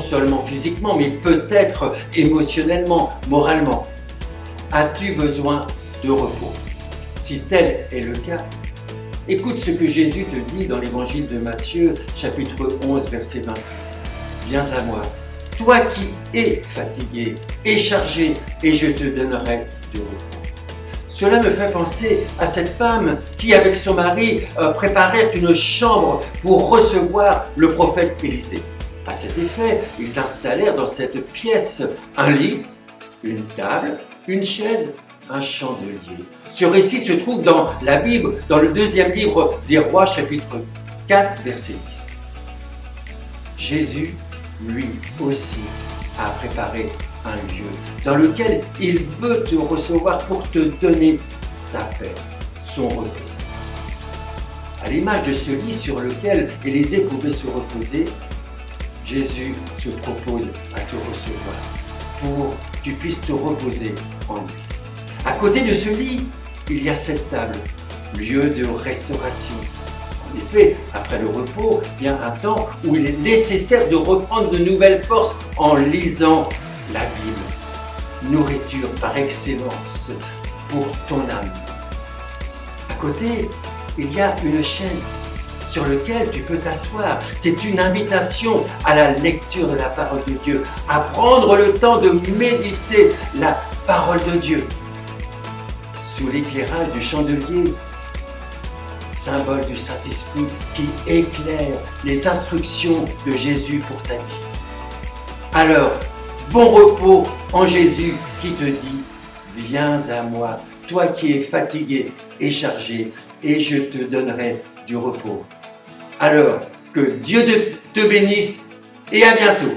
seulement physiquement, mais peut-être émotionnellement, moralement. As-tu besoin de repos? Si tel est le cas, écoute ce que Jésus te dit dans l'évangile de Matthieu, chapitre 11, verset 28. Viens à moi, toi qui es fatigué et chargé, et je te donnerai du repos. Cela me fait penser à cette femme qui, avec son mari, préparait une chambre pour recevoir le prophète Élisée. À cet effet, ils installèrent dans cette pièce un lit, une table, une chaise, un chandelier. Ce récit se trouve dans la Bible, dans le 2e livre des Rois, chapitre 4, verset 10. Jésus, lui aussi, a préparé un lieu dans lequel il veut te recevoir pour te donner sa paix, son repos. À l'image de ce lit sur lequel Élisée pouvait se reposer, Jésus se propose à te recevoir pour que tu puisses te reposer en lui. À côté de ce lit, il y a cette table, lieu de restauration. En effet, après le repos, vient un temps où il est nécessaire de reprendre de nouvelles forces en lisant la Bible. Nourriture par excellence pour ton âme. À côté, il y a une chaise sur laquelle tu peux t'asseoir. C'est une invitation à la lecture de la parole de Dieu, à prendre le temps de méditer la parole de Dieu. Sous l'éclairage du chandelier, symbole du Saint-Esprit qui éclaire les instructions de Jésus pour ta vie. Alors, bon repos en Jésus qui te dit « Viens à moi, toi qui es fatigué et chargé, et je te donnerai du repos. » Alors, que Dieu te bénisse et à bientôt.